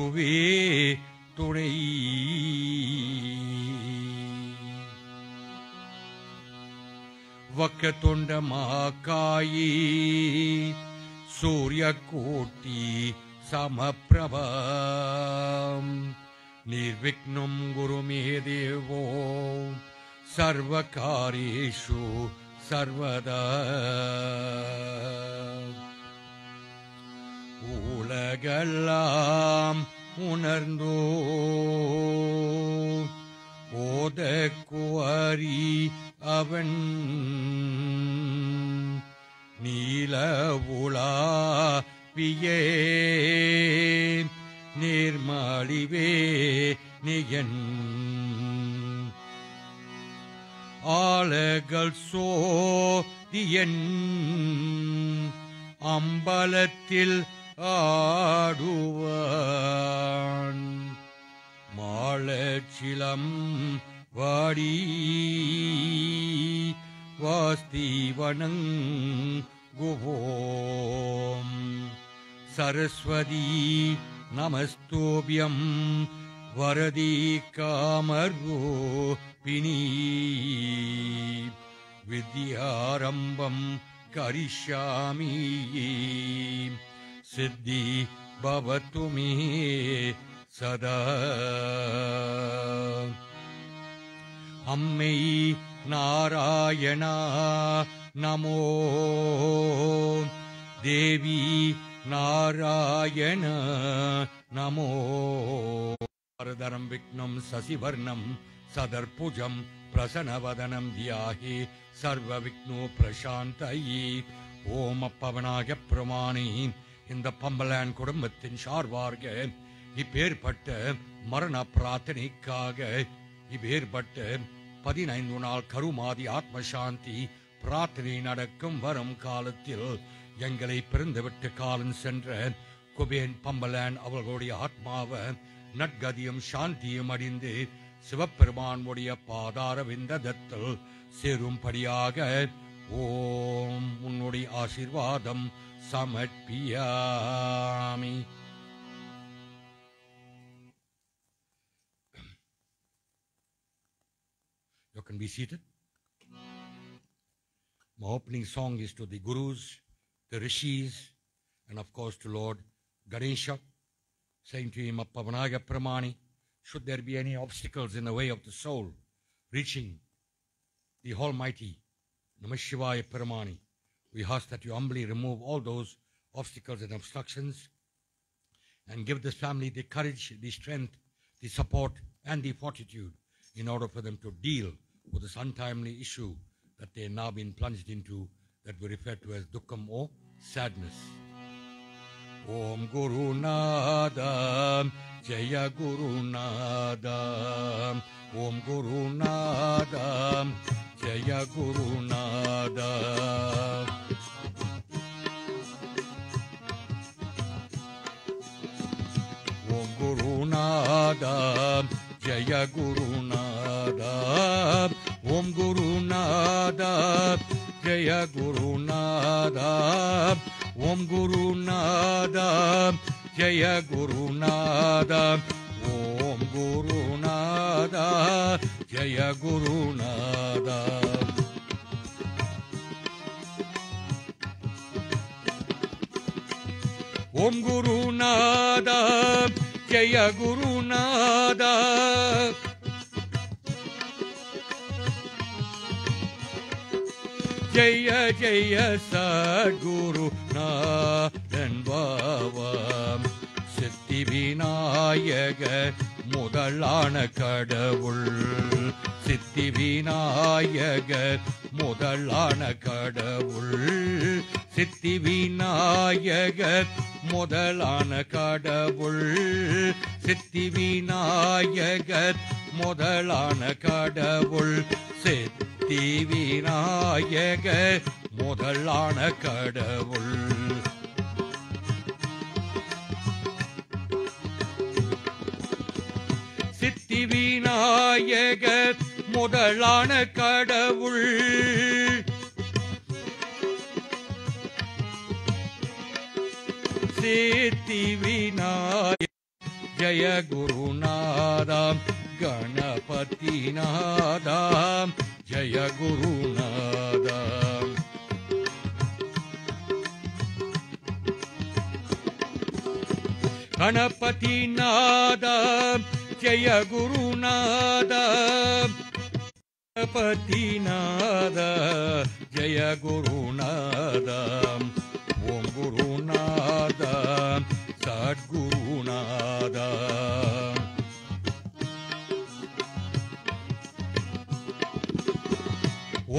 அதுவே துணை. வக்கதொண்ட மகாகாயி சூரியகோட்டி சமப்ரபா நிர்விக்னம் குருமே தேவோ சர்வகாரேஷு சர்வதா. உலகெல்லாம் உணர்ந்தோ ஓதக்குவரி அவன் நீல உலாவியே நீர்மழிவே நியன் ஆலகள் சோதியன் அம்பலத்தில் ஆடுவான் மாளச்சிலம் வாடி வாஸ்திவனங் குவோம் சரஸ்வதி நமஸ்தோபியம் வரதி காமர்வோபினி வித்யாரம்பம் கரிஷ்யாமி சித்தி பவது மே சதா. அம்மை நாராயணா நமோ தேவி நாராயண நமோ. வரதரம் விக்னம் சசிவர்ணம் சதர்புஜம் பிரசன்னவதனம் தியாஹி சர்வ விக்னோ பிரசாந்தயி. ஓம் அப்பவனாக பிரமாணி இந்த பம்பலான் குடும்பத்தின் சார்பார்க இப்பேற்பட்ட மரண பிரார்த்தனைக்காக இப்பேற்பட்ட 15 நாள் கருமாதி ஆத்மசாந்தி பிரார்த்தனை நடக்கும் வரும் காலத்தில் எங்களை பிறந்துவிட்டு காலம் சென்ற குபேன் பம்பலான் அவர்களுடைய ஆத்மாவை நற்கதியும் சாந்தியும் அடைந்து சிவபெருமானுடைய பாதார விந்தத்தில் சேரும்படியாக ஓம் உன்னுடைய ஆசீர்வாதம் சமர்ப்பியாமி. You can be seated. My opening song is to the Gurus, the Rishis, and of course to Lord Ganesha, saying to him, Appavanaga Pramani, should there be any obstacles in the way of the soul reaching the Almighty, Namah Shivaya Pramani, we ask that you humbly remove all those obstacles and obstructions and give this family the courage, the strength, the support, and the fortitude in order for them to deal with this untimely issue that they have now been plunged into, that we refer to as dukkam or sadness. Om Guru Nada, Jaya Guru Nada, Om Guru Nada, Jaya Guru Nada. Om Guru Nada, Jaya Guru Nada, Om Guru Nada, Jaya Guru Nada, Om Guru Nada, Jaya Guru Nada, Om Guru Nada, Jaya Guru Nada. Om Guru Nada, Jaya Guru Nada. Jaya Jaya Sadguru Nadan Baba. Siddhi Vinayaga முதலான கடவுள். சித்தி விநாயக முதலான கடவுள். சித்தி விநாயக முதலான கடவுள். சித்தி விநாயக முதலான கடவுள். சித்தி விநாயக முதலான கடவுள். சித்தி விநாயக முதலான கடவுள். சித்தி விநாயக ஜய குருநாதா கணபதிநாதா ஜய குருநாதா கணபதிநாதா ஜய குருநாதா கணபதிநாதா ஜய குருநாதா ஓம் குருநாதா சத்குருநாதா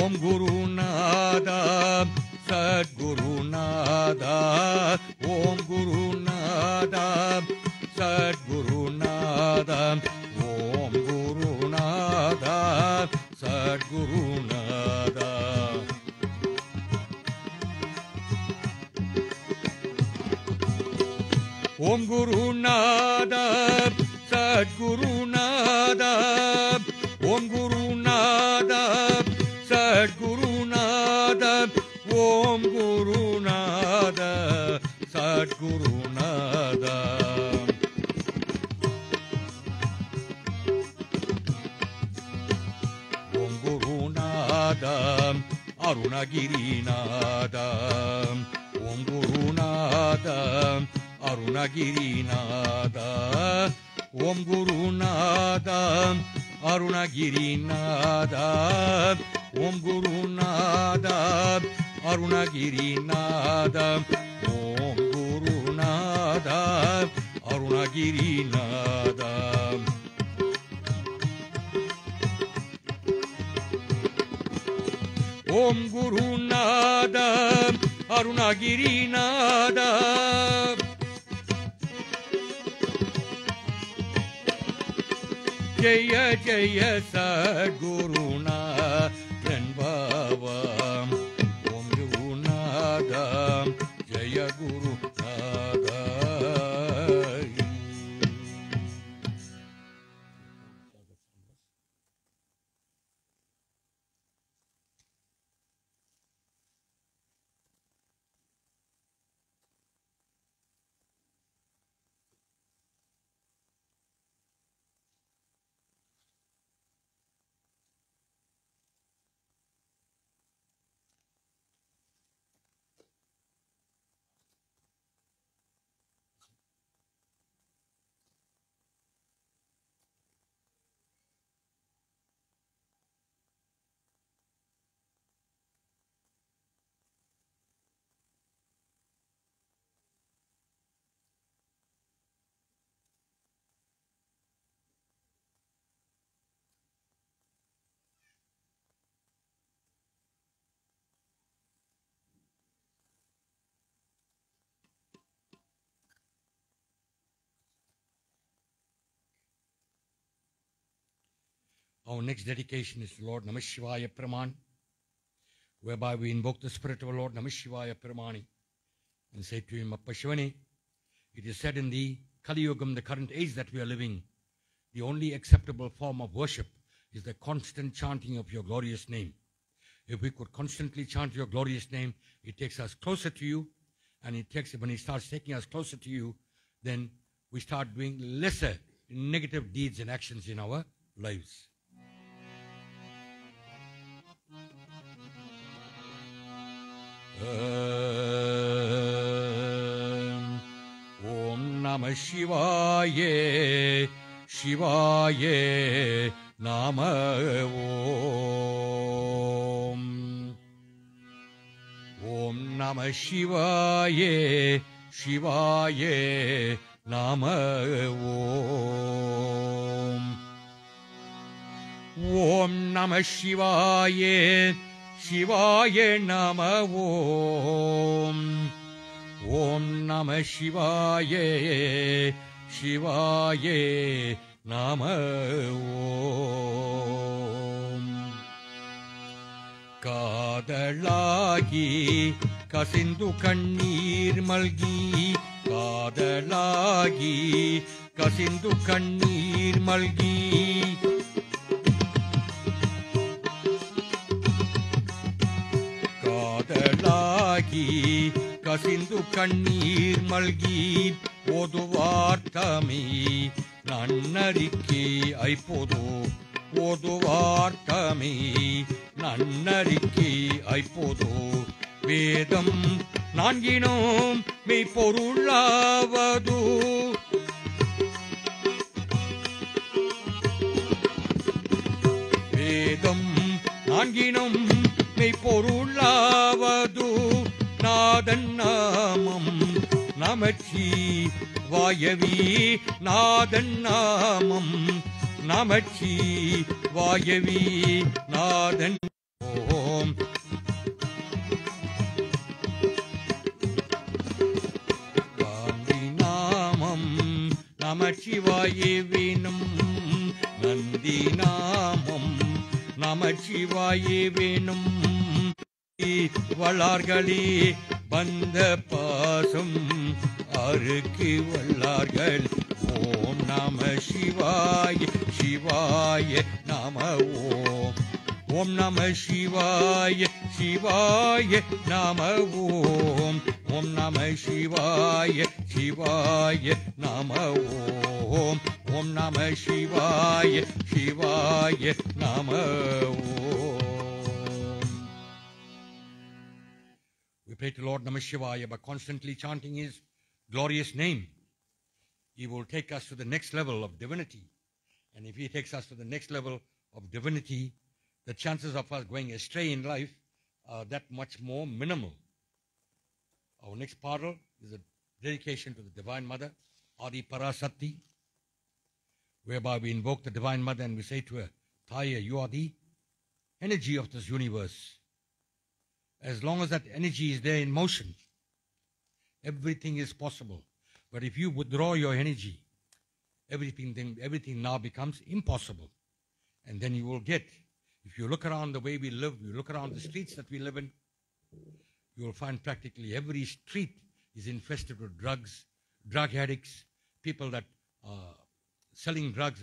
ஓம் குருநாதா சத்குருநாதா ஓம் குருநாதா சத்குருநாதா ஓம் குருநாதா சத்குருநாதா ஓம் குருநாதா சத்குருநாதா ஓம் குருநாதா சத்குருநாதா ஓம் குருநாதா சத்குருநாதா ஓம் குருநாதா அருணகிரிநாதா ஓம் குருநாதா அருணகிரிநாதா ஓம் குருநாதா அருணகிரிநாதா ஓம் குருநாதா அருணகிரிநாதா ஓம் குருநாதா அருணகிரிநாதா ஓம் குருநாதா அருணகிரிநாதா ஜய ஜய சத்குருநாதன் பாபா ஓம் குருநாதா ஜய குருநாதா Our next dedication is to Lord Namah Shivaya Praman, whereby we invoke the spirit of our Lord Namah Shivaya Pramani and say to him, Appa Shivane, it is said in the Kali Yugam, the current age that we are living, the only acceptable form of worship is the constant chanting of your glorious name. If we could constantly chant your glorious name, it takes us closer to you, and when it starts taking us closer to you, then we start doing lesser negative deeds and actions in our lives. Om Namah Shivaya, Shivaya Namah Om. Om Namah Shivaya, Shivaya Namah Om. Om Namah Shivaya, Shivaya Namah Om. Om Namah Shivaya, Shivaya Namah Om. Kadalagi kasindu kannir malgi, Kadalagi kasindu kannir malgi, Kadalagi kasindu kannir malgi, ஓதுவார் தமை நன்னறிக்கை ஐப்போதோ ஓதுவார் தமை நன்னறிக்கை ஐப்போதோ வேதம் நான்கினோம் மெய்ப்பொருளாவதோ வேதம் நான்கினும் மெய்ப்பொருளாவது நாதன் நாமம் நமச்சி வாயவி நாதன் நாமம் நமச்சி வாயவி நாதன் ஓம் காந்தி நாமம் நமச்சிவாயவினும் நந்தி நாமம் நமச்சிவாயே வேணும் வளார்களே வந்த பாசம் அருக்கு வல்லார்கள் ஓம் நம சிவாய சிவாய நம ஓம் ஓம் நம சிவாய சிவாய நம ஓம் ஓம் நம சிவாய சிவாய நம ஓம் ஓம் நம சிவாய சிவாய நம ஓம். We pray to Lord Namah Shivaya by constantly chanting His glorious name. He will take us to the next level of divinity. And if He takes us to the next level of divinity, the chances of us going astray in life are that much more minimal. Our next parallel is a dedication to the Divine Mother, Adi Parasati, whereby we invoke the Divine Mother and we say to her, Thaya, you are the energy of this universe. As long as that energy is there in motion, everything is possible. But if you withdraw your energy, everything now becomes impossible. And then you will get, if you look around the way we live, you look around the streets that we live in, you will find practically every street is infested with drugs, drug addicts, people that are selling drugs.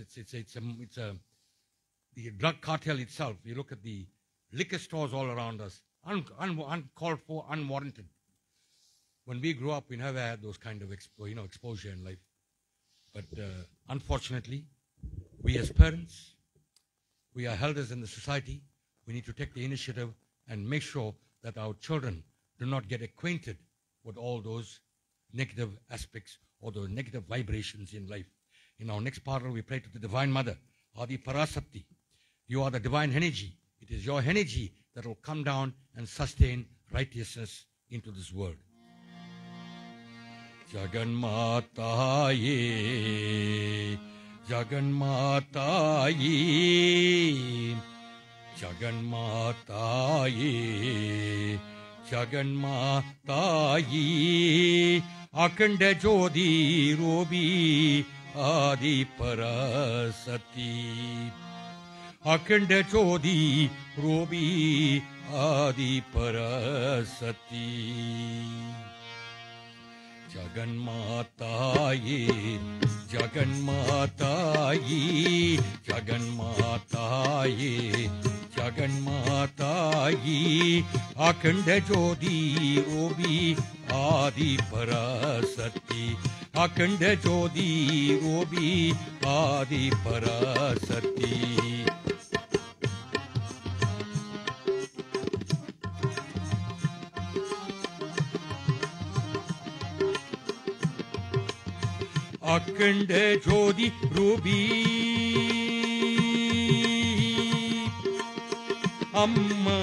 The drug cartel itself. You look at the liquor stores all around us, uncalled for, unwarranted. When we grew up, we never had those kind of exposure in life. But unfortunately, we as parents, we are elders in the society. We need to take the initiative and make sure that our children do not get acquainted with all those negative aspects or those negative vibrations in life. In our next parallel, we pray to the Divine Mother, Adi Parasati. You are the divine energy. It is your energy that will come down and sustain righteousness into this world. Jaganmataye, Jaganmataye, Jaganmataye, Jaganmataye, Akhanda Jyoti Rupi Adi Parasati, Akhanda Jyoti Rupi Adi Parasati. Jaganmataye, Jaganmataye, Jaganmataye, Jaganmataye, Akhanda Jyoti Rupi Adi Parasati, Akhanda Jyoti Rupi Adi Parasati. Akhanda Jyoti Rupi Amma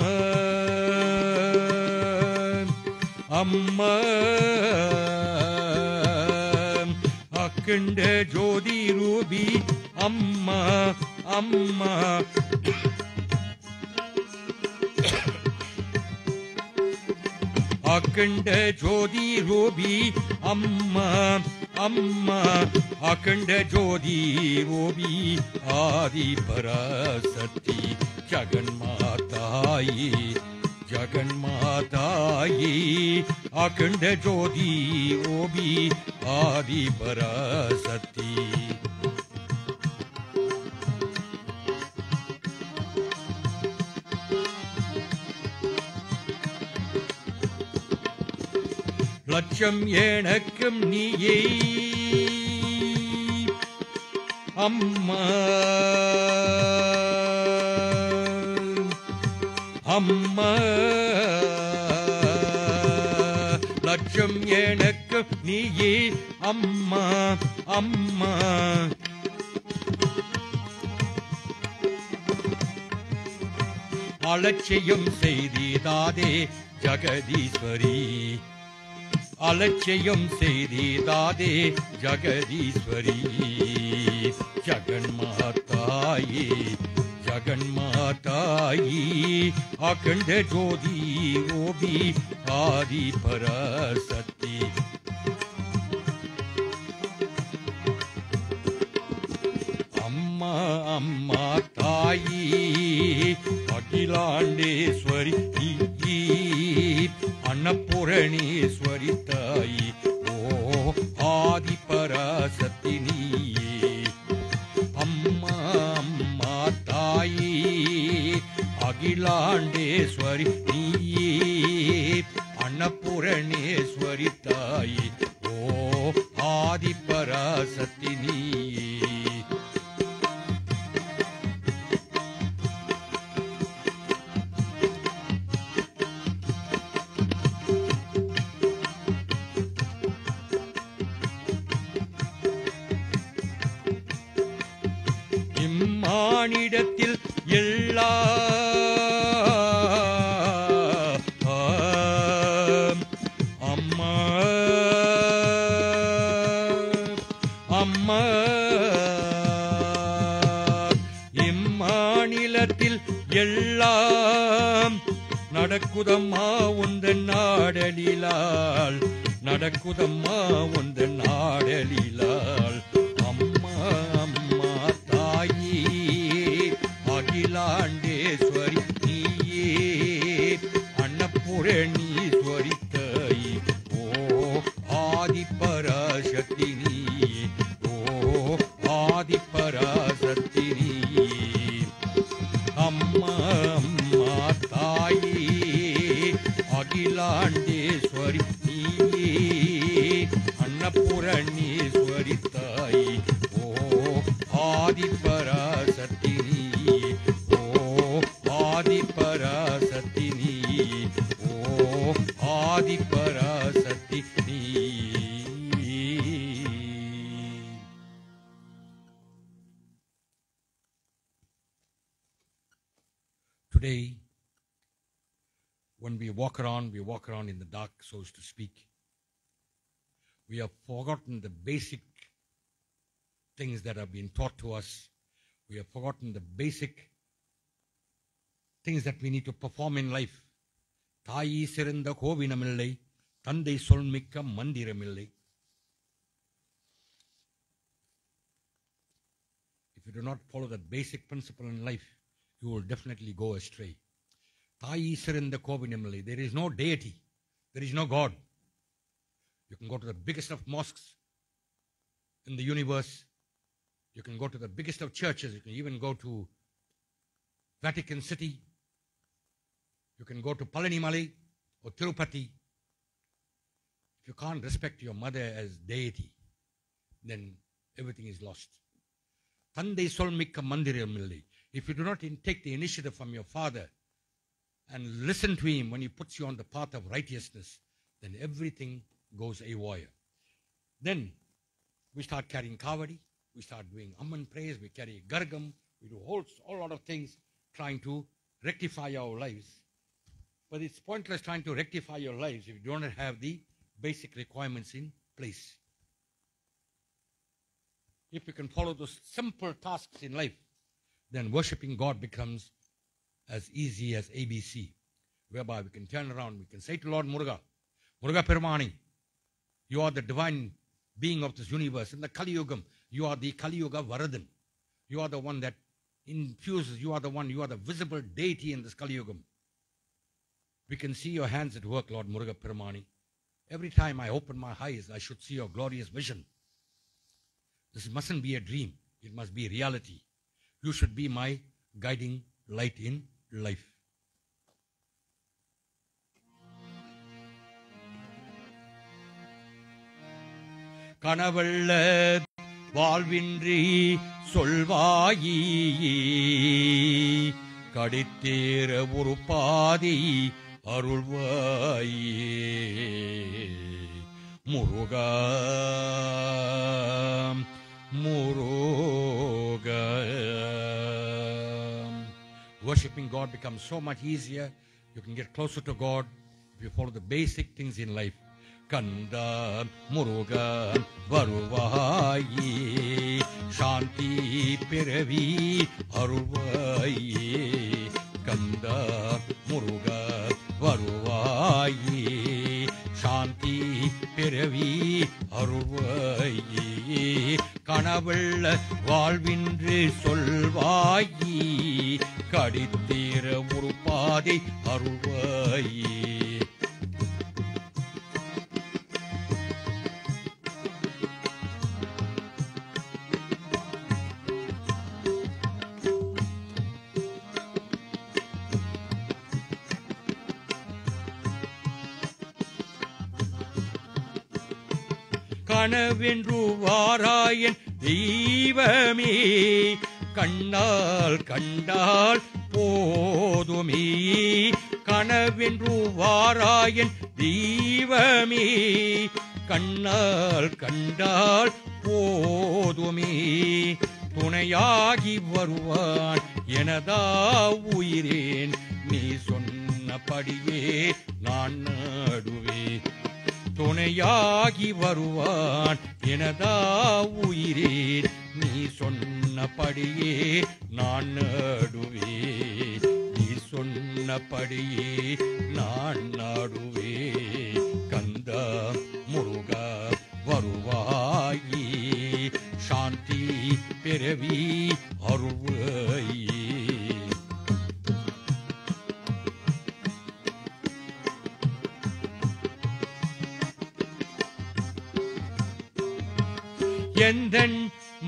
Amma Akhanda Jyoti Rupi Amma Amma Akhanda Jyoti Rupi Amma Amma Akhanda Jyoti Rupi Adi Parasati. Jaganmataye, Jaganmataye, Akhanda Jyoti Rupi Adi Parasati. லட்சம் எனக்கும் நீயே அம்மா அம்மா லட்சம் எனக்கு நீயே அம்மா அம்மா அலட்சியம் செய்தீதாதே ஜகதீஸ்வரி அலட்சியம் செய்தீதாதே ஜகதீஸ்வரி ஜகன்மாதாயே ஜகன்மாதாயி அகண்ட ஜோதி ஓபி ஆதி பராசக்தி அம்மா அம்மா தாயி அகிலாண்டேஸ்வரி அன்னபூரணேஸ்வரி தாயி ஓ ஆதி பராசக்தி நீயே அம்மா அம்மா தாயி அகிலாண்டேஸ்வரி நீயே அன்னபூரணேஸ்வரி தாயி ஓ ஆதி பராசக்தி நீயே இம்மானிடத்தில் எல்லா அம்மா அம்மா இம்மாநிலத்தில் எல்லாம் நடக்குதம்மா உந்தன் நாடலிலால் நடக்குதம்மா உந்தன் நாடலிலால் அம்மா அம்மா தாயி அகிலாண்டேஸ்வரி நீயே அன்னபூரணீஸ்வரி தாயி ஓ ஆதி பராசக்தி நீயே ஓ ஆதி பராசக்தி நீயே அம்மா அம்மா தாயி அகிலாண்டேஸ்வரி நீயே அன்னபூரணீஸ்வரி தாயி ஓ ஆதி பராசக்தி நீயே ஓ ஆதி பராசக்தி நீயே ஓ ஆதி பராசக்தி நீயே. Today, when we walk around in the dark, so to speak. We have forgotten the basic things that have been taught to us. We have forgotten the basic things that we need to perform in life. தாயி சிறந்த கோவினமில்லை, தந்தை சொல்மிக்க மந்திரமில்லை. If you do not follow that basic principle in life, you will definitely go astray. தாயி சிறந்த கோவினமில்லை. There is no deity. There is no God. You can go to the biggest of mosques in the universe. You can go to the biggest of churches. You can even go to Vatican City. You can go to Palanimalai or Tirupati. If you can't respect your mother as deity, then everything is lost. Thandai solmikka mandiramillai. If you do not take the initiative from your father and listen to him when he puts you on the path of righteousness, then everything goes haywire. Then we start carrying kavadi, we start doing amman prayers, we carry gargam, we do a whole lot of things trying to rectify our lives. But it's pointless trying to rectify your lives if you don't have the basic requirements in place. If you can follow those simple tasks in life, then worshipping God becomes as easy as ABC, whereby we can turn around, we can say to Lord Muruga, Muruga Permani, you are the divine being of this universe. In the Kali Yugam, you are the Kali Yuga Varadan. You are the one that infuses, you are the visible deity in this Kali Yugam. We can see your hands at work, Lord Muruga Permani. Every time I open my eyes, I should see your glorious vision. This mustn't be a dream. It must be reality. You should be my guiding light in life. கனவல்ல வாழ்வின்றி சொல்வாயி கடித்தேற ஒரு பாதி அருள்வாயே Muruga Muruga. Worshipping God becomes so much easier. You can get closer to God if you follow the basic things in life. Kanda Muruga Varuvaye Shanti Piravi Aruvaye Kanda Muruga Varuvaye Shanti Piravi Aruvaye கனவல்ல வாழ்வின்று சொல்வாயி கடித்தீர ஒரு பாதை அருள்வாயே. கனவென்று வாராயன் தெய்வமே கண்ணால் கண்டால் போதுமே கனவென்று வாராயன் தெய்வமே கண்ணால் கண்டால் போதுமே துணையாகி வருவான் எனதா உயிரேன் நீ சொன்னபடியே நான் நாடுவேன் துணையாகி வருவான் எனதா உயிரேன் நீ சொன்னபடியே நான் நாடுவேன் நீ சொன்னபடியே நான் நாடுவேன் கந்தா முருகா வருவாயே சாந்தி பிறவி அருள்வாயே. எந்தன்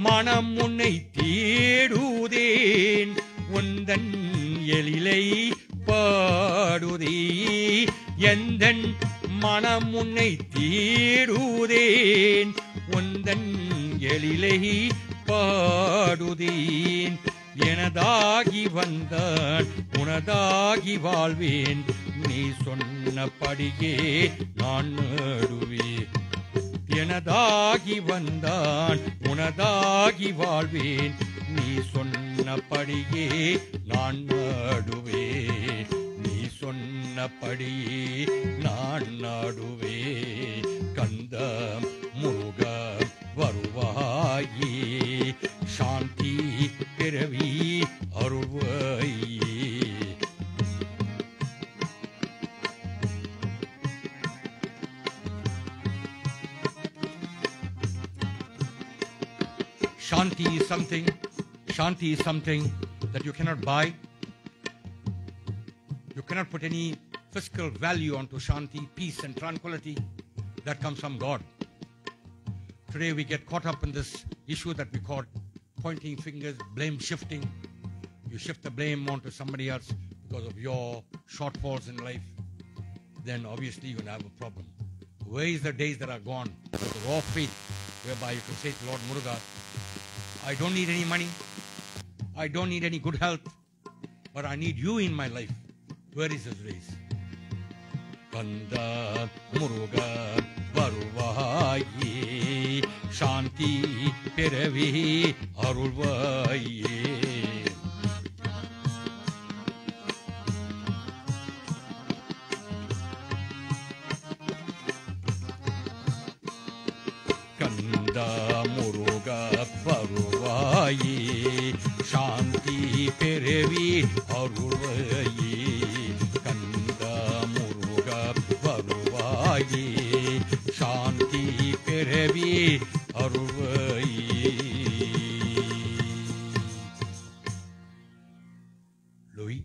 மனம் உன்னை தேடுதேன் உந்தன் எழிலை பாடுதே எந்தன் மனம் உன்னை தேடுதேன் உந்தன் எழிலை பாடுதேன் எனதாகி வந்தான் உனதாகி வாழ்வேன் நீ சொன்னபடியே நான் நாடுவேன் எனதாகி வந்தான் உனதாகி வாழ்வேன் நீ சொன்னபடியே நான் நாடுவேன் நீ சொன்னபடியே நான் நாடுவேன் கந்தா முருகா வருவாயே சாந்தி பிறவி அருள்வாயே. Shanti is something that you cannot buy. You cannot put any physical value onto Shanti, peace and tranquility. That comes from God. Today we get caught up in this issue that we call pointing fingers, blame shifting. You shift the blame onto somebody else because of your shortfalls in life. Then obviously you're going to have a problem. Where is the days that are gone? The raw faith whereby you can say to Lord Muruga, I don't need any money. I don't need any good health. But I need you in my life. Where is this race? Kanda Muruga Varuvaye Shanti Piravi Arulvaye. Kanda Muruga Varuvaye Shanti Piravi Arulvaye. Kanda Muruga Varuvaye Shanti Piravi Arulvaye. Louis.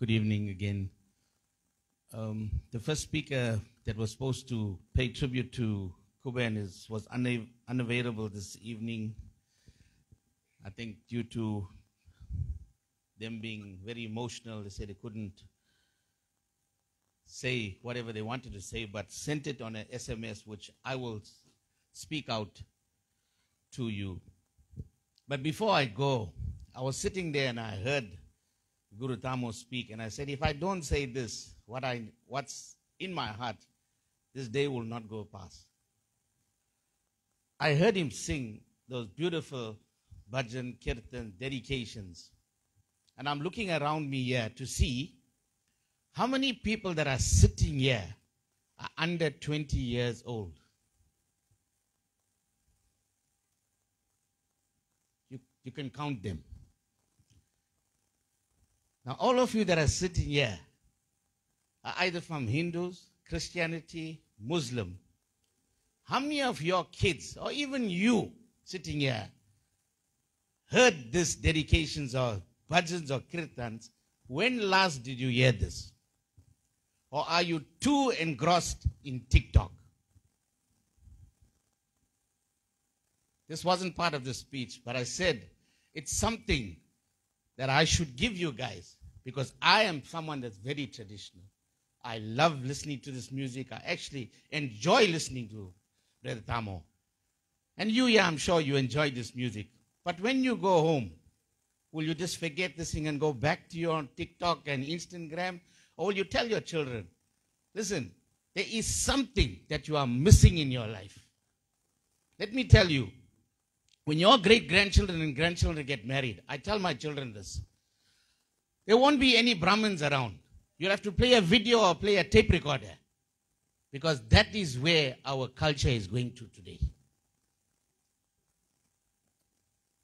Good evening again. The first speaker that was supposed to pay tribute to Kuben was unavailable this evening. I think due to them being very emotional, they said they couldn't say whatever they wanted to say, but sent it on an SMS, which I will speak out to you. But before I go, I was sitting there and I heard Guru Tamo speak, and I said, if I don't say this, what's in my heart, this day will not go past. I heard him sing those beautiful bhajan, kirtan, dedications. And I'm looking around me here to see how many people that are sitting here are under 20 years old. You can count them. Now, all of you that are sitting here are either from Hindus, Christianity, Muslim. How many of your kids, or even you sitting here, heard this dedications or bhajans or kirtans? When last did you hear this? Or are you too engrossed in TikTok? This wasn't part of the speech, but I said it's something that I should give you guys, because I am someone that's very traditional. I love listening to this music. I actually enjoy listening to Brother Tamo. And you, yeah, I'm sure you enjoy this music. But when you go home, will you just forget this thing and go back to your TikTok and Instagram? Or will you tell your children, listen, there is something that you are missing in your life. Let me tell you, when your great-grandchildren and grandchildren get married, I tell my children this. There won't be any Brahmins around. You'll have to play a video or play a tape recorder, because that is where our culture is going to today.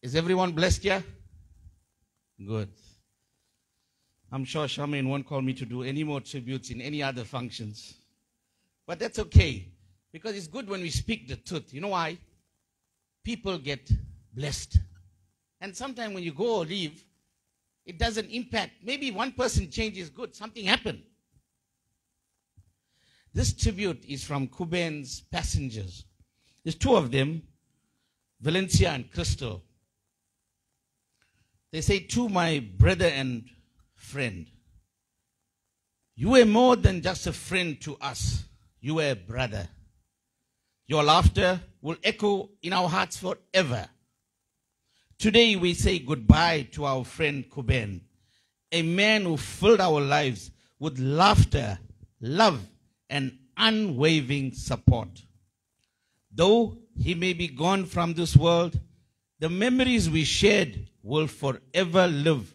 Is everyone blessed here? Good. I'm sure Charmaine won't call me to do any more tributes in any other functions. But that's okay, because it's good when we speak the truth. You know why? People get blessed. And sometimes when you go or leave, it doesn't impact. Maybe one person change is good. Something happened. This tribute is from Kuben's passengers. There's two of them, Valencia and Crystal. They say, to my brother and friend, you were more than just a friend to us. You were a brother. Your laughter will echo in our hearts forever. Today we say goodbye to our friend Kuben, a man who filled our lives with laughter, love, and unwavering support. Though he may be gone from this world, the memories we shared will forever live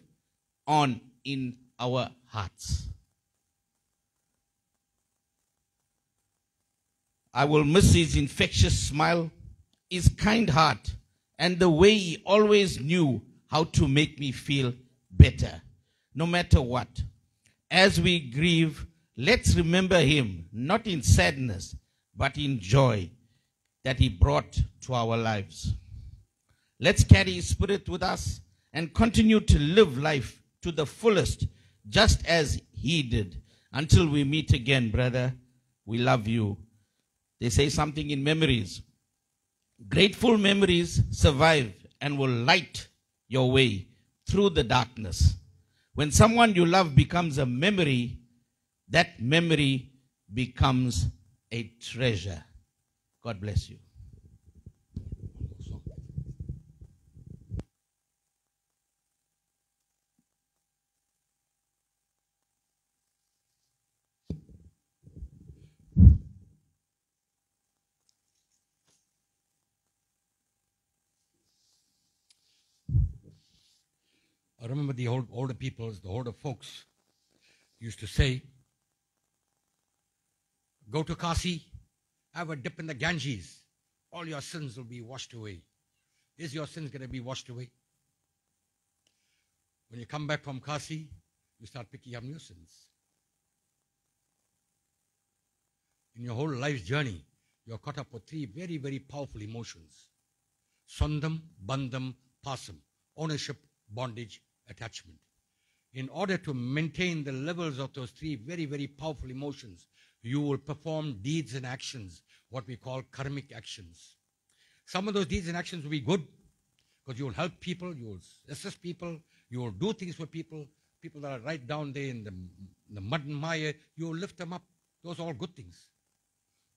on in our hearts. I will miss his infectious smile, his kind heart, and the way he always knew how to make me feel better, no matter what. As we grieve, let's remember him, not in sadness, but in joy that he brought to our lives. Let's carry his spirit with us and continue to live life to the fullest, just as he did. Until we meet again, brother, we love you. They say something in memories. Grateful memories survive and will light your way through the darkness. When someone you love becomes a memory, that memory becomes a treasure. God bless you. I remember the older peoples, the older folks used to say, go to Kasi, have a dip in the Ganges, all your sins will be washed away. Is your sins going to be washed away? When you come back from Kasi, you start picking up new sins. In your whole life's journey, you're caught up with three very, very powerful emotions. Sondam, Bandham, Pasam. Ownership, bondage, attachment. in order to maintain the levels of those three very, very powerful emotions, you will perform deeds and actions, what we call karmic actions. Some of those deeds and actions will be good, because you will help people, you will assist people, you will do things for people that are right down there in the mud and mire, you will lift them up. Those are all good things.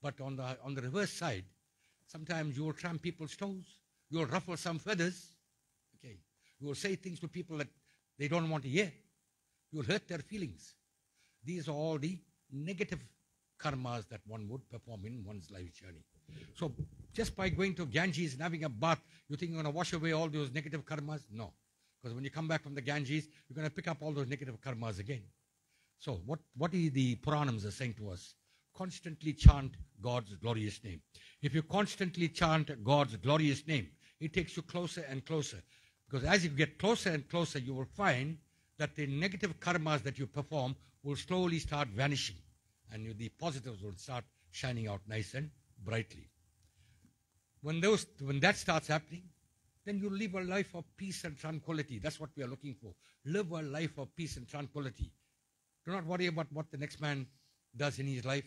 But on the reverse side, sometimes you will tramp people's toes, you will ruffle some feathers, okay? You will say things to people that they don't want to hear. You will hurt their feelings. These are all the negative karmas that one would perform in one's life journey. So just by going to Ganges and having a bath, you think you're going to wash away all those negative karmas? No. Because when you come back from the Ganges, you're going to pick up all those negative karmas again. So what the Puranams are saying to us? Constantly chant God's glorious name. If you constantly chant God's glorious name, it takes you closer and closer. Because as you get closer and closer, you will find that the negative karmas that you perform will slowly start vanishing. And the positives will start shining out nice and brightly. When that starts happening, then you live a life of peace and tranquility. That's what we are looking for. Live a life of peace and tranquility. Do not worry about what the next man does in his life.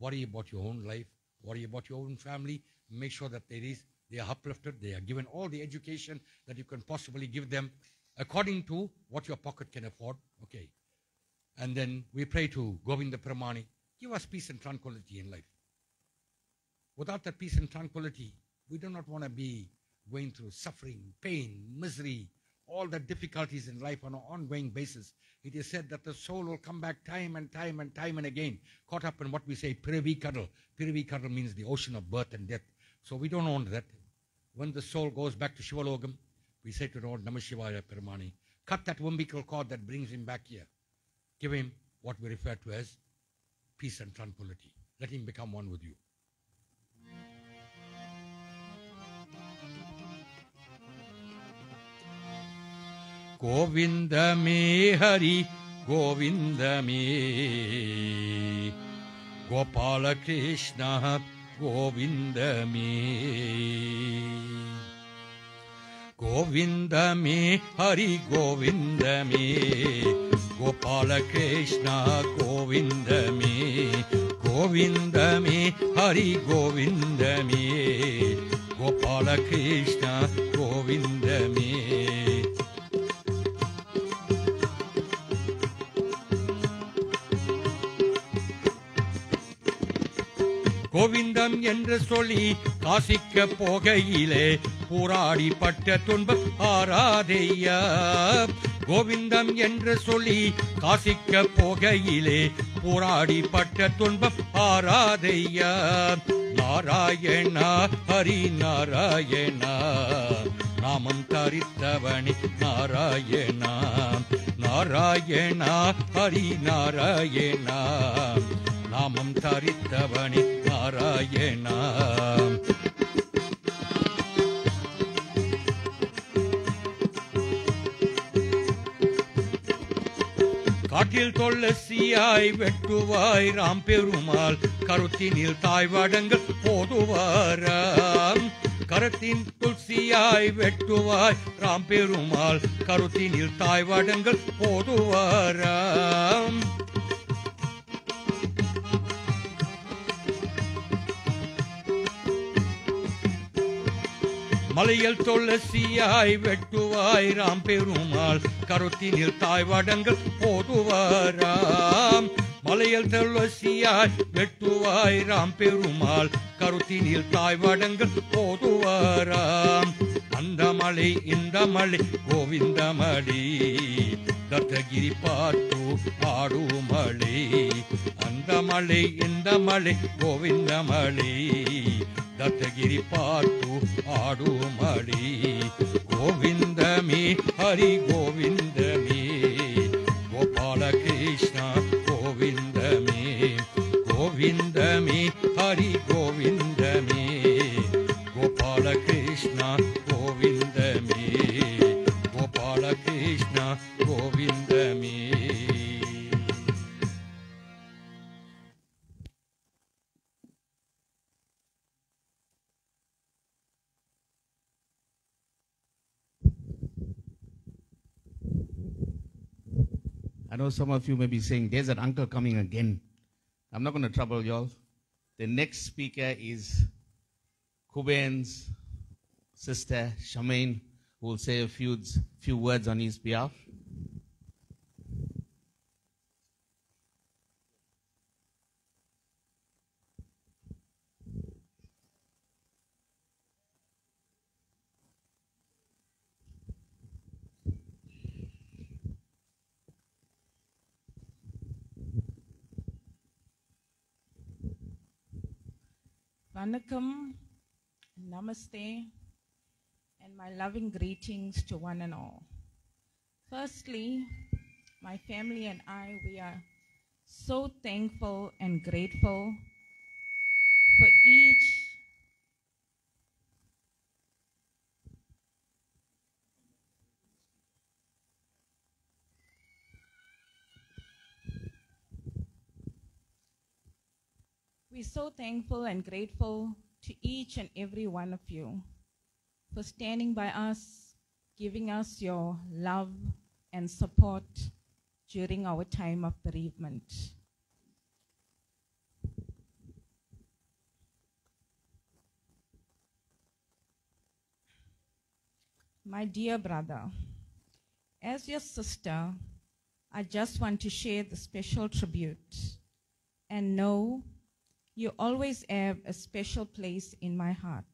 Worry about your own life. Worry about your own family. Make sure that they are uplifted. They are given all the education that you can possibly give them according to what your pocket can afford. Okay. And then we pray to Govinda Pramani, give us peace and tranquility in life. Without that peace and tranquility, we do not want to be going through suffering, pain, misery, all the difficulties in life on an ongoing basis. It is said that the soul will come back time and time and time and again, caught up in what we say Piravi Kadal. Piravi Kadal means the ocean of birth and death. So we don't want that. When the soul goes back to Shivalogam, we say to the Lord, Namah Shivaya Paramani, cut that umbilical cord that brings him back here. Give him what we refer to as peace and tranquility. Let him become one with you. Govinda me Hari, Govinda me Gopala Krishna, Govinda me Govinda me Hari, Govinda me Gopala Krishna, Govinda me Govinda me Hari, Govinda me Gopala Krishna, Govinda me கோவிந்தம் என்று சொல்லி காசிக்க போகையிலே போராடி பட்ட துன்பம் ஆராதையா. கோவிந்தம் என்று சொல்லி காசிக்க போகையிலே போராடி பட்ட துன்பம் ஆராதையா. நாராயணா ஹரி நாராயணா நாமம் தரித்தவனி நாராயணா. நாராயணா ஹரி நாராயணா நாமம் தரித்தவனி நாராயணா. காட்டில் தொல்லசியாய் வெட்டுவாய் ராம் பெருமாள் கருத்தினில் தாய் வடங்கள் போதுவாராம். கரத்தின் துளசியாய் வெட்டுவாய் ராம் பெருமாள் கருத்தினில் தாய் வடங்கள் போதுவாராம். மலையில் தொல்லசியாய் வெட்டுவாய் ராம் பெருமாள் கருத்தினில் தாய் வடங்கள் போதுவாராம். மலையில் தொல்லசியாய் வெட்டுவாய் ராம் பெருமாள் கருத்தினில் தாய் வடங்கள் போதுவாராம். அந்த மலை இந்த மலை கோவிந்தமடி தத்தகிரி பார்த்து ஆடுமலை. அந்த மலை இந்த மலை கோவிந்தமலை ದತ್ತಗಿರಿ ಪಾರ್ತು ಆಡು ಮಳಿ. ಗೋವಿಂದ ಮೇ ಹರಿ ಗೋವಿಂದ ಮೇ ಗೋಪಾಲ ಕೃಷ್ಣ ಗೋವಿಂದ ಮೇ ಗೋವಿಂದ ಮೇ ಹರಿ Govinda May Gopala Krishna Govinda May Gopala Krishna Govinda May. I know some of you may be saying, there's that uncle coming again. I'm not going to trouble y'all. The next speaker is Kuben's sister, Charmaine, who will say a few words on his behalf. Vanakkam, Namaste, and my loving greetings to one and all. Firstly, my family and I, we are so thankful and grateful for each We're so thankful and grateful to each and every one of you for standing by us, giving us your love and support during our time of bereavement. My dear brother, as your sister, I just want to share the special tribute and know you always have a special place in my heart.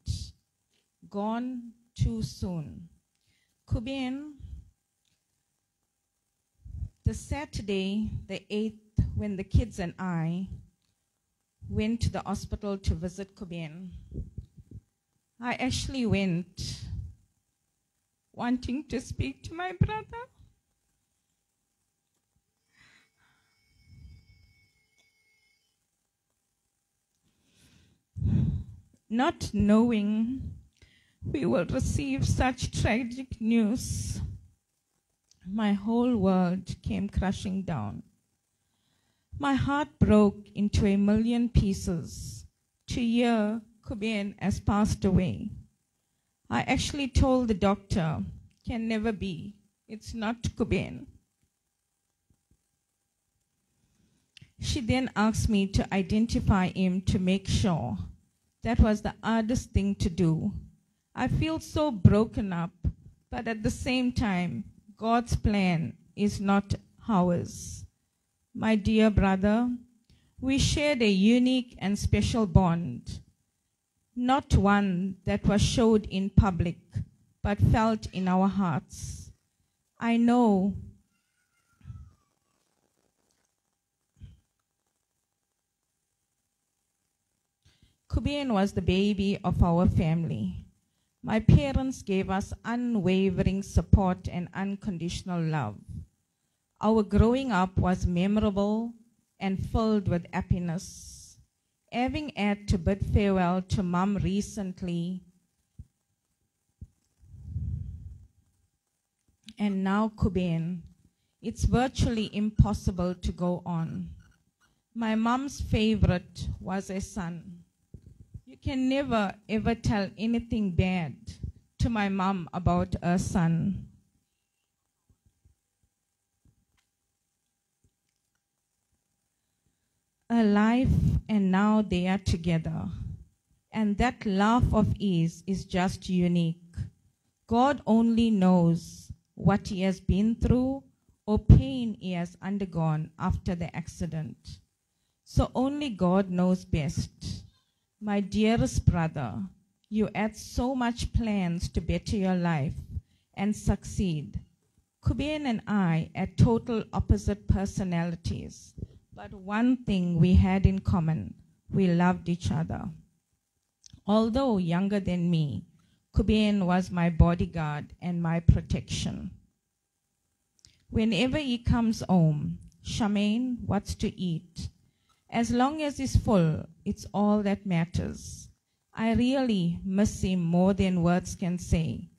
Gone too soon. Kuben, the Saturday, the 8th, when the kids and I went to the hospital to visit Kuben, I actually went wanting to speak to my brother. Not knowing we will receive such tragic news, my whole world came crashing down. My heart broke into a million pieces to hear Kuben has passed away. I actually told the doctor, can never be, it's not Kuben. She then asked me to identify him to make sure. That was the hardest thing to do. I feel so broken up, but at the same time, God's plan is not ours. My dear brother, we shared a unique and special bond, not one that was showed in public, but felt in our hearts. I know Kuben was the baby of our family. My parents gave us unwavering support and unconditional love. Our growing up was memorable and filled with happiness. Having had to bid farewell to Mom recently, and now Kuben, it's virtually impossible to go on. My mom's favorite was a son. You can never ever tell anything bad to my mom about her son. A life, and now they are together. And that laugh of his is just unique. God only knows what he has been through or pain he has undergone after the accident. So only God knows best. My dearest brother, you had so much plans to better your life and succeed. Kuben and I had total opposite personalities, but one thing we had in common, we loved each other. Although younger than me, Kuben was my bodyguard and my protection. Whenever he comes home, Charmaine, what's to eat? As long as he's full, it's all that matters. I really miss him more than words can say.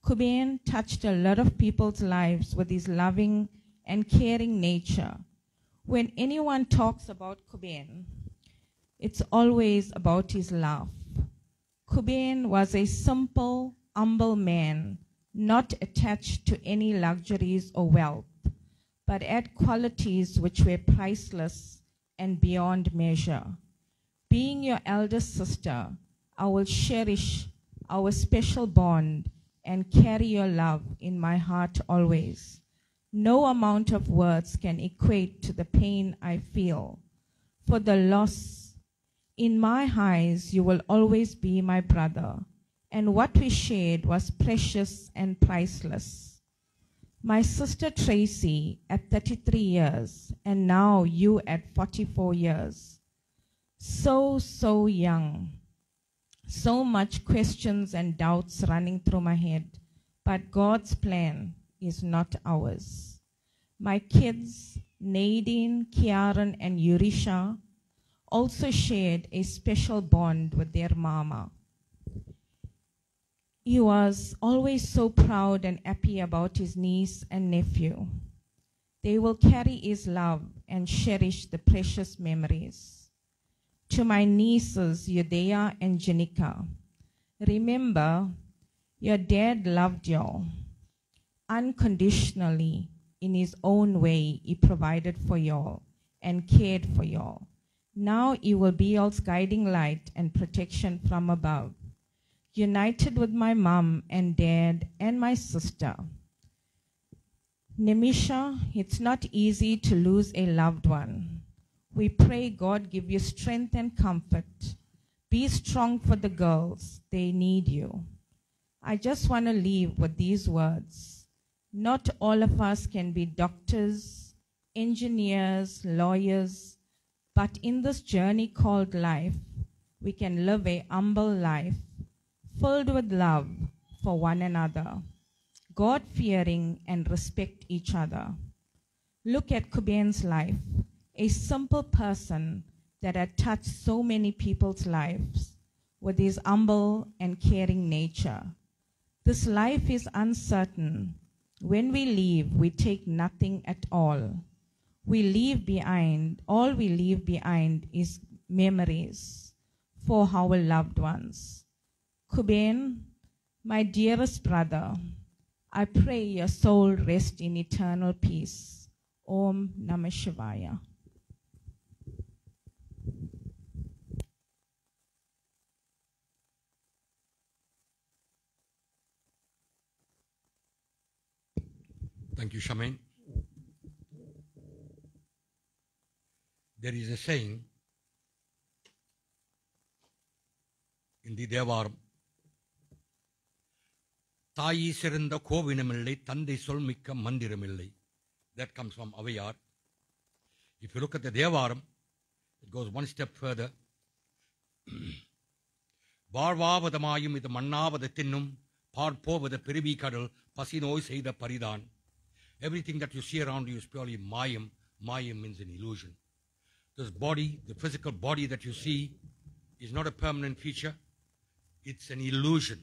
Kuben touched a lot of people's lives with his loving and caring nature. When anyone talks about Kuben, it's always about his laugh. Kuben was a simple, humble man, not attached to any luxuries or wealth, but add qualities which were priceless and beyond measure. Being your elder sister, I will cherish our special bond and carry your love in my heart always. No amount of words can equate to the pain I feel for the loss. In my eyes, you will always be my brother, and what we shared was precious and priceless. My sister Tracy at 33 years, and now you at 44 years. So young. So much questions and doubts running through my head, but God's plan is not ours. My kids, Nadine, Kiaran, and Yurisha, also shared a special bond with their mama. He was always so proud and happy about his niece and nephew. They will carry his love and cherish the precious memories. To my nieces, Yudea and Janika, remember, your dad loved you unconditionally. In his own way, he provided for you and cared for you. Now he will be y'all's guiding light and protection from above. United with my mom and dad and my sister. Nimisha, it's not easy to lose a loved one. We pray God give you strength and comfort. Be strong for the girls. They need you. I just want to leave with these words. Not all of us can be doctors, engineers, lawyers, but in this journey called life, we can live a humble life filled with love for one another, God-fearing and respect each other. Look at Kuben's life, a simple person that had touched so many people's lives with his humble and caring nature. This life is uncertain. When we leave, we take nothing at all. All we leave behind is memories for our loved ones. Kuben, my dearest brother, I pray your soul rest in eternal peace. Om Namah Shivaya. Thank you, Shamain. There is a saying in the Devaram, Tayi Siranda Kovinamille, Tande Solmika Mandiramille. That comes from Avayar. If you look at the Devaram, it goes one step further. Barvavadamayum with the Mannavadatinum, Parpo with the Piribi Kadal, Pasinoi say the Paridan. Everything that you see around you is purely Mayam. Mayam means an illusion. This body, the physical body that you see, is not a permanent feature. It's an illusion.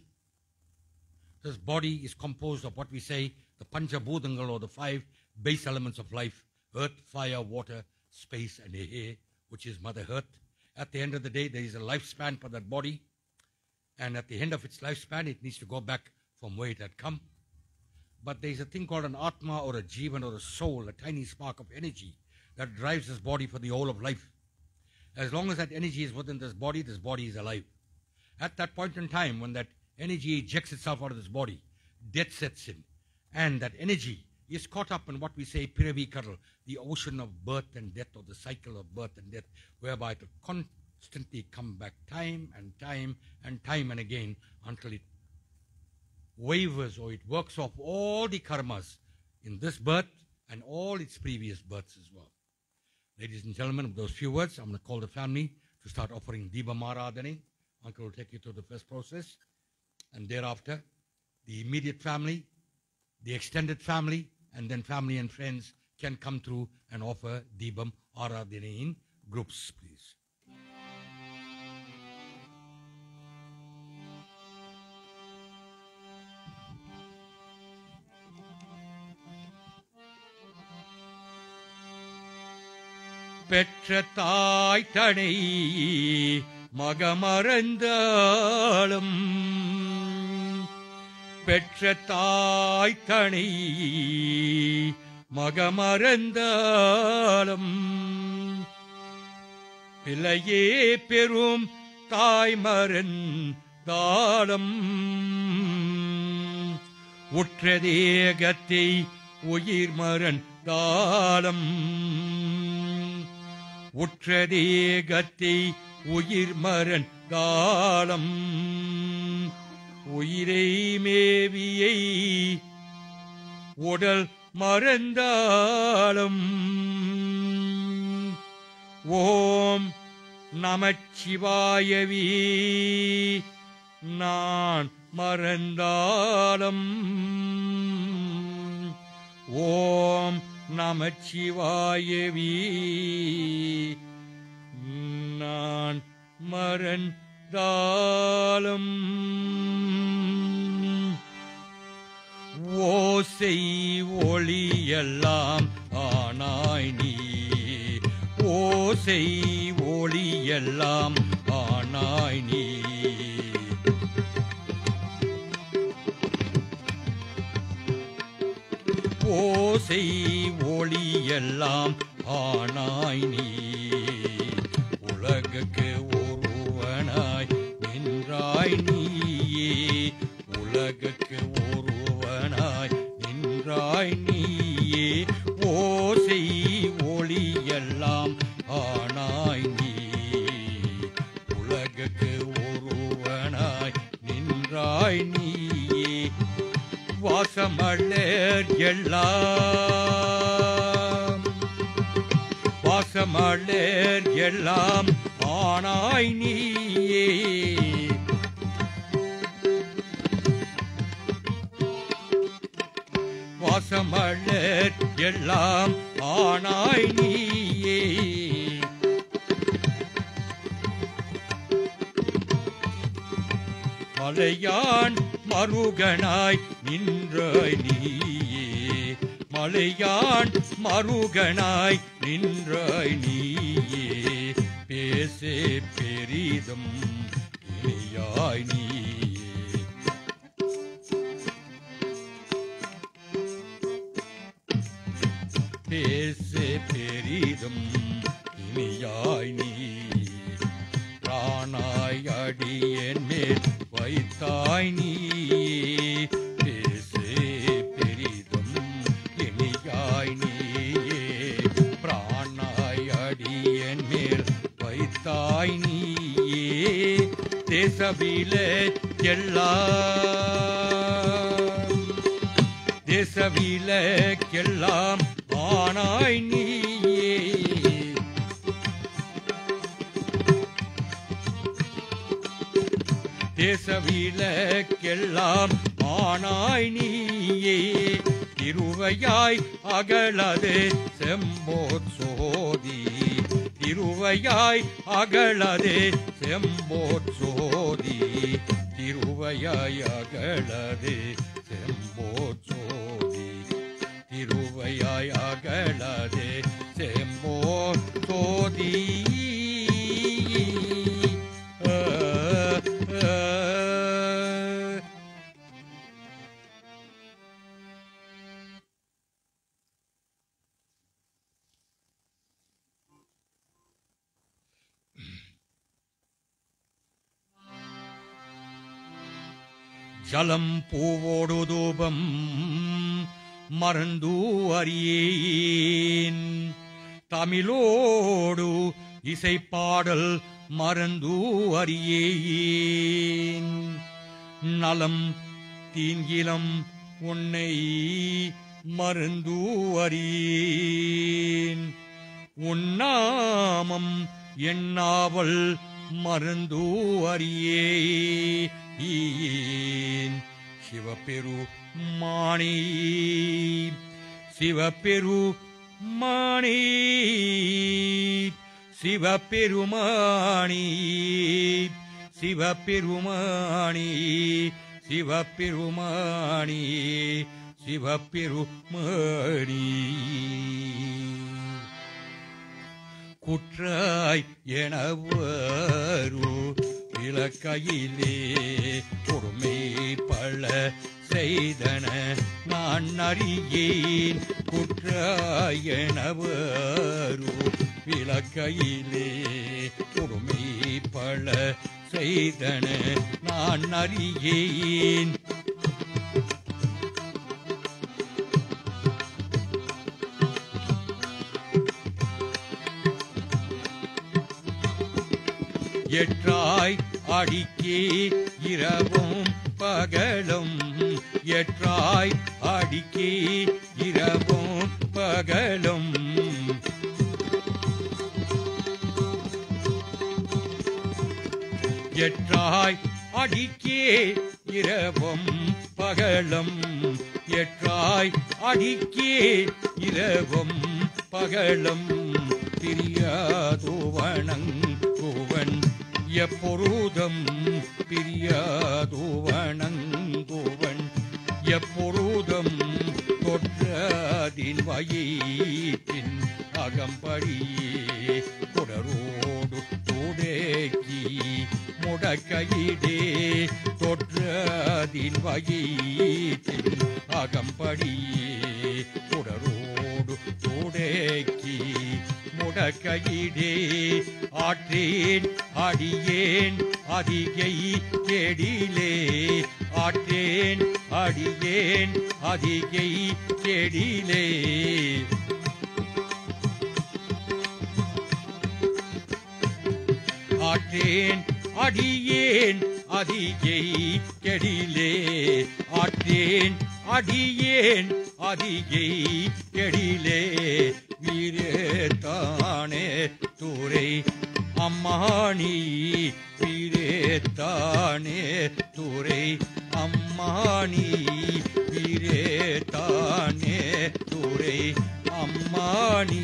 This body is composed of what we say, the Panchabhutangal, or the 5 base elements of life: earth, fire, water, space, and air, which is Mother Earth. At the end of the day, there is a lifespan for that body. And at the end of its lifespan, it needs to go back from where it had come. But there is a thing called an Atma, or a Jivan, or a soul, a tiny spark of energy that drives this body for the whole of life. As long as that energy is within this body is alive. At that point in time, when that energy ejects itself out of this body, death sets in. And that energy is caught up in what we say Piravi Kadal, the ocean of birth and death, or the cycle of birth and death, whereby it will constantly come back time and time and time and again until it wavers, or it works off all the karmas in this birth and all its previous births as well. Ladies and gentlemen, with those few words, I'm going to call the family to start offering Deepa Maradhani. Uncle will take you through the first process. And thereafter, the immediate family, the extended family, and then family and friends can come through and offer Deepam Aradhani in groups, please. பெற்ற தாய் தனை மகமறந்தாலும் பெற்ற தாய் தனை மகமறந்தாலும் பிள்ளையே பெரும் தாய் மறந்தாலும் உற்ற தேகத்தை உயிர் மறந்தாலும் உற்ற தேகத்தை உயிர் மறந்தாலும் உயிரை மேவியை உடல் மறந்தாலும் ஓம் நமச்சிவாயவே நான் மறந்தாலும் ஓம் நமச்சிவாயவே நான் மறந்தாலும் ஓசை ஒளியெல்லாம் ஆனாய் நீ ஓசை ஒளியெல்லாம் ஆனாய் நீ ஓசை ஒளியெல்லாம் ஆனாய் நீ உலகுக்கு ஒருவனாய் நின்றாய் நீயே உலகுக்கு ஒருவனாய் நின்றாய் நீயே ஓசை ஒளியெல்லாம் ஆனாய் நீ உலகுக்கு ஒருவனாய் நின்றாய் நீயே வாசமலர் எல்லாம் வாசமலர் எல்லாம் ஆனாய் நீயே வாசமலர் எல்லாம் ஆனாய் நீயே மலையான் மருகனாய் நின்றாய் நீயே மலையான் மருகனாய் நின்றாய் நீயே பேசே பெரிதும் இனியாய் நீயே பேசே பெரிதும் இனியாய் நீ பிராணாய் அடியேன் மேல் வைத்தாய் நீ பேசே பெரிதும் இனியாய் நீ பிராணாய் அடியேன் மேல் வைத்தாய் நீயே தேசவிலக்கெல்லாம் ஆனாய் நீயே தேசவிலக்கெல்லாம் ஆனாய் நீயே திருவையாய் அகலது செம்போற் சோதி திருவையாய் அகலது செம்போற் சோதி திருவையாய் அகலது செம்போற் சோதி திருவையாய் அகலது செம்போற் சோதி ஜலம் பூவோடு தூபம் மறந்து அறியேன் தமிழோடு இசைப்பாடல் மறந்து அறியேன் நலம் தீங்கிலம் உன்னை மறந்து அறியேன் உன்னாமம் எண்ணாவல் மறந்து அறியேன் சிவபெருமானே சிவபெருமானே சிவபெருமானே சிவபெருமானே சிவபெருமானே சிவபெருமானே குற்றாய் எனவரு இலக்கையிலே பொறுமை பல செய்தன நான் அறியேன் குற்றாயனவரு விளக்கையிலே கொடுமை பல செய்தன நான் அறியேன் எற்றாய் அடிக்கே இரவும் பகலும் எற்றாய் அடிக்கே இரவும் பகலும் எற்றாய் அடிக்கே இரவும் பகலும் எற்றாய் அடிக்கே இரவும் பகலும் பிரியாதோவணங்குவன் எப்பொருதும் பிரியாதோவணங்குவன் எப்பொருதும் தொற்றதின் வயிற்றின் அகம்படியே குடரோடு தூடேக்கி முடக்கையிடே தொற்றதின் வயிற்றின் அகம்படியே குடரோடு தூடேக்கி முடக்கையிடே ஆற்றேன் அடியேன் அதிகை கேடிலே ஆற்றேன் அடியேன் அதிகை கேடிலே ஆற்றேன் அடியேன் அதிகை கெடிலே ஆற்றேன் அடியேன் அதிகை கெடிலே வீரேத்தானே துரை அம்மானி வீரேத்தானே துரை அம்மானி வீரேத்தானே துரை அம்மானி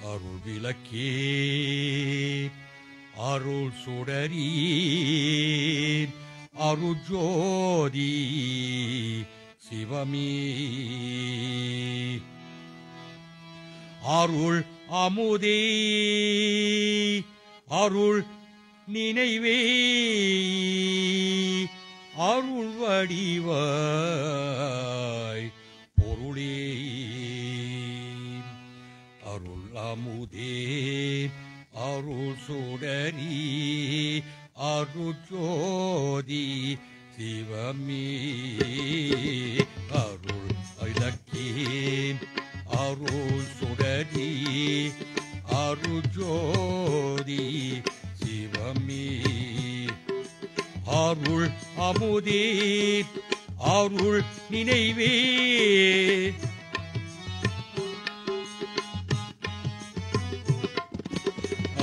அருள் விளக்கே அருள் சுடரி அருஜோதி சிவமே அருள் அமுதே அருள் நினைவே அருள் வடிவாய் பொருளே அருள் அமுதே அருள் சுடரி அருஜோதி சிவமே அருள் விளக்கே அருள் சுடரி அருஜோதி சிவமே அருள் அமுதே அருள் நினைவே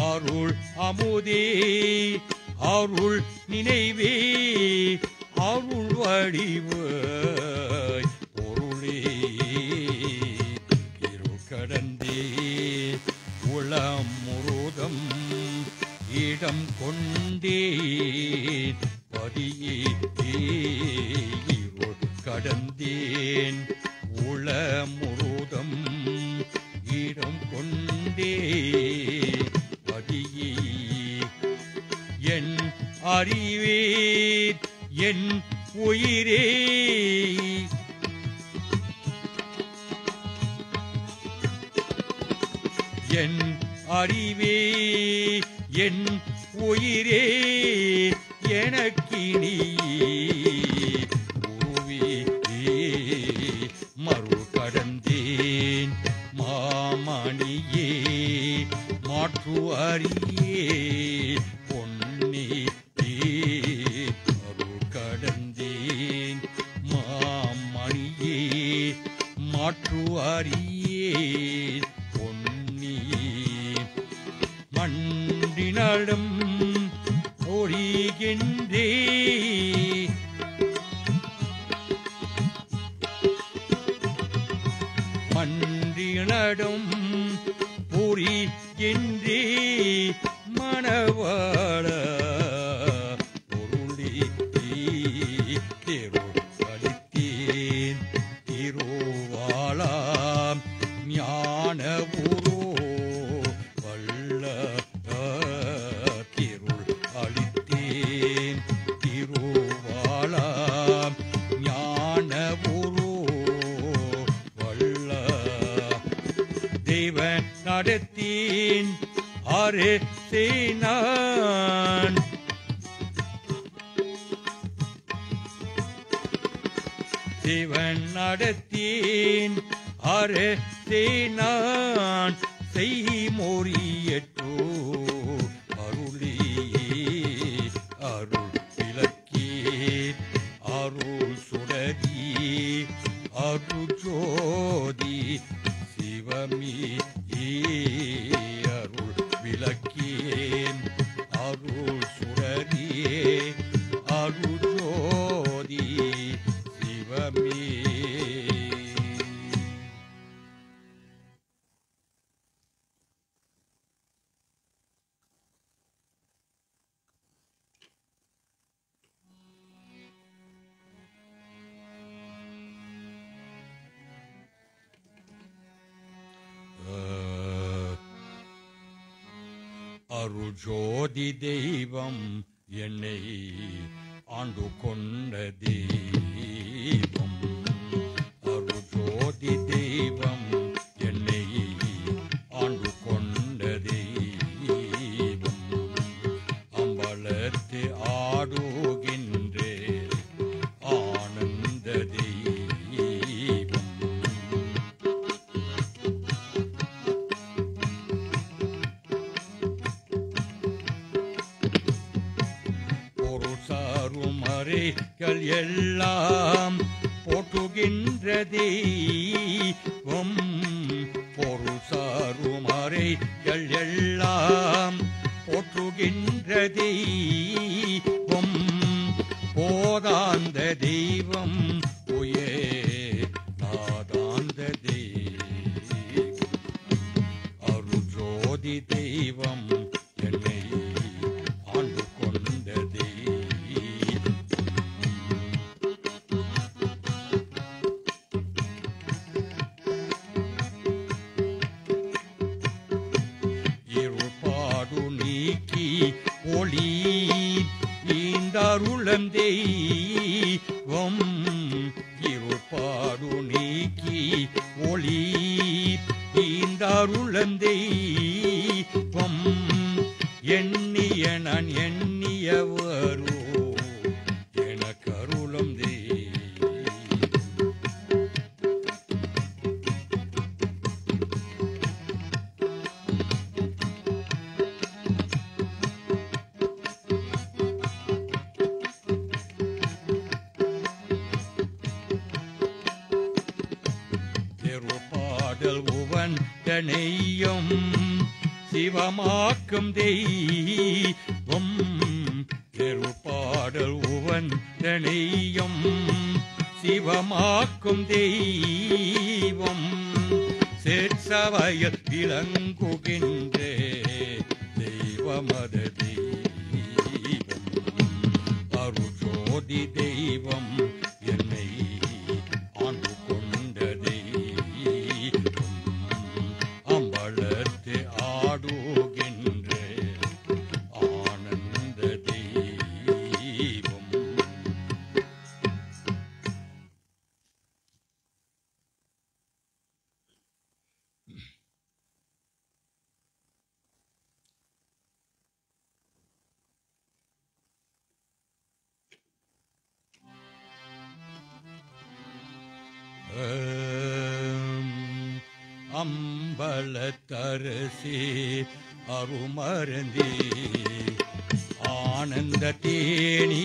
அருள் அமுதே அருள் நினைவே அருள் வடிவாய் பொருளே இருள் கடந்தே உளம் முருதம் இடம் கொண்டே பதியே இருள் கடந்தேன் உளமுருதம் இடம் கொண்டே பதியே என் அறிவே என் உயிரே என் அறிவே என் உயிரே எனக்கினி உருவே மறு கடந்தேன் மாமணியே மாற்று அறியே பொன்னே மறு கடந்தேன் மாமணியே மாற்று அறியே பொன்னே மண்டினடும் மன்றினடும் புரிகின்றே மணவாள பொருளி திருவளித்தேன் திருவாளாம் ஞான உரோ வல்ல திருள் அளித்தேன் திருவாளாம் ஞான உரோ வல்ல தேவன் நடத்தேன் அரசேனான் தேவன் நடத்தேன் அரசேனான் செய்மொழியற்றோ அருளியே அருள் விளக்கே அருள் சுடரியே அருள் ஜோதி சிவமே அருள் விளக்கே அருள் சுடரியே அருள் ஜோதி சிவமே. அருள் ஜோதி தெய்வம் என்னை ஆண்டு கொண்ட தெய்வம் அருள் ஜோதி தெய்வம் என்னை ஆண்டு கொண்ட தெய்வம் அம்பலத்து ஆடுகின்றே ஆனந்த தெய்வம் மறைகள் எல்லாம் போற்றுகின்ற தெய்வம் பொருள் சாரும் மறைகள் எல்லாம் போற்றுகின்ற தெய்வம் போதாந்த தெய்வம் உயே நாதாந்த தெய்வம் அருள் ஜோதி தெய்வம் என்னை ஆண்டு கொண்ட தெய்வம் ஒளி ஈந்தருளம் தெய்வம் இருப்பாடு நீக்கி ஒளி ஈந்தருளம் தெய்வம் எண்ணிய நான் எண்ணியவரோ எனக்கு அருளும் தெய்வம் நெய்யும் சிவமாக்கும் தெய்வம் திருப்பாடல் உவந்த நெய்யும் சிவமாக்கும் தெய்வம் சேற்சவையில் விளங்குகின்றே தெய்வமத தெய்வம் அருள் ஜோதி தெய்வம் என்னை ஆண்டு கொண்ட அம்பலத்து ஆடுகின்ற ஆனந்த தெய்வம் அம்பலத்தரசே அருமருந்தே ஆனந்த தேனி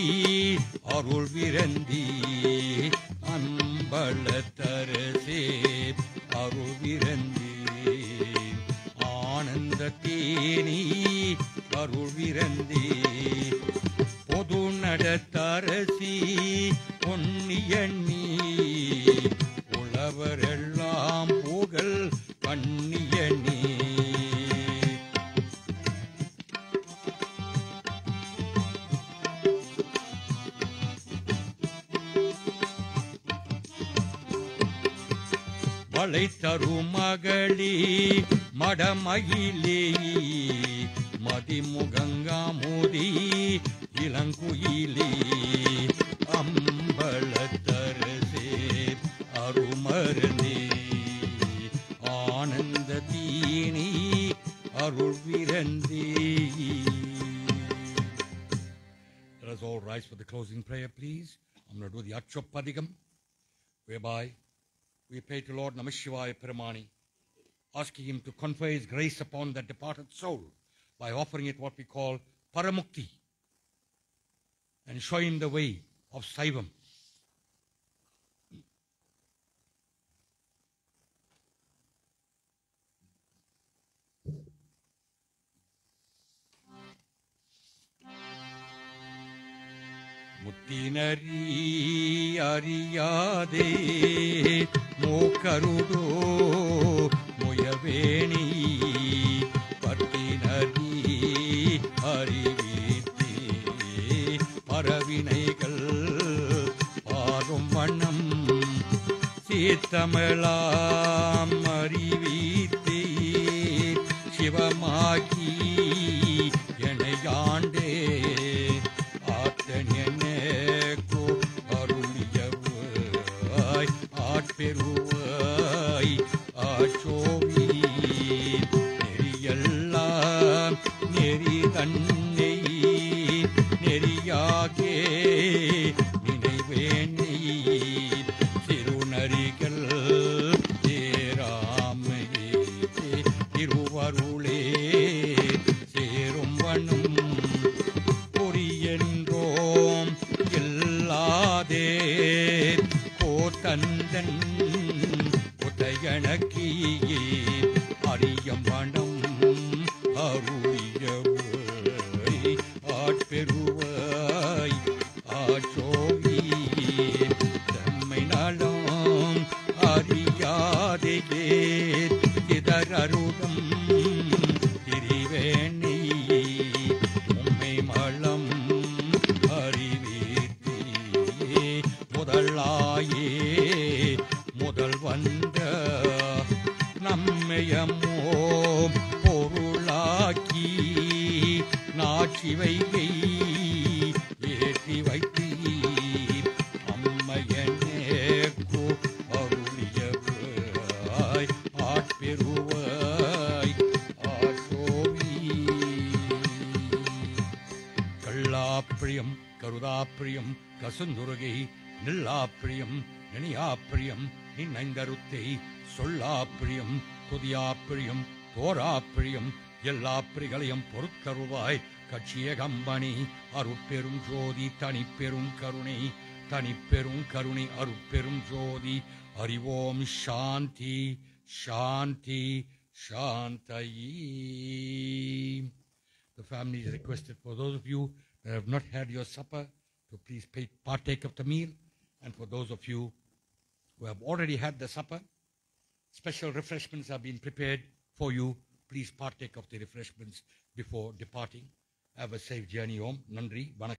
அருள் விரந்தி அம்பலத்தரசே அருள் விரந்தி ஆனந்த தேனி அருள் விரந்தி பொது நடத்தரசி பொன்னியண்ணி உழவரெல்லாம் போக மலை தரும் மகளி மடமயிலே மதிமுகங்காமுதி இளங்குயிலே அம்பலத்தரசே அருமருந்தே ஆனந்த தீனி அருள் விரந்தே. Let us all rise for the closing prayer, please. I'm going to do the Achoppadigam, whereby we pray to Lord Namashivaya Paramani, asking him to confer his grace upon that departed soul by offering it what we call Paramukti and show him the way of Saivam. முத்தினரி அறியாதே மூக்கருடோ முயவேணி பத்தினரி அறிவித்தே பரவினைகள் பாரும் வண்ணம் சீத்தமிழாம் அறிவித்தே சிவமாகி எனையாண்டே பெருவாய் ஆச்சோவி நெறியெல்லாம் நெறி தன்னை நெறியாகே நினைவேனை திருநரிகள் சேராமையே திருவருளே சேரும் வண்ணம் பொறியென்றோம் எல்லாதே கோத்தந்தன் உதயணக்கியே அறியம் வனம் அருளியவை ஆட்பெருவாய் ஆச்சோவி தம்மை நலம் அறியாதே இதரருடம் திரிவேணி உம்மை மலம் அறிவித்தே முதலாயே முதல் வந்த நம்மையமோ பொருளாக்கி நாட்சிவையை ஏற்றி வைத்தீ அம்மையனேக்கு அருளியவாய் ஆட்பெருவாய் ஆசோவி கள்ளாப்பிரியம் கருதாப்பிரியம் கசுந்துருகை நில்லாப்பிரியம் நினையாப்பிரியம் நின்னைந்தருத்தை சொல்லாப்பிரியம் துதியாப்பிரியம் தோராப்பிரியம் எல்லா பிரிகளையும் பொறுத்தருவாய் கட்சிய கம்பனி அருட்பெரும் ஜோதி தனிப்பெரும் கருணை அருட்பெரும் ஜோதி அறிவோம் சாந்தி சாந்தி சாந்தயி. The family is requested for those of you that have not had your supper to please partake of the meal, and for those of you who have already had the supper, special refreshments have been prepared for you. Please partake of the refreshments before departing. Have a safe journey home. Nandri, Vanakkam.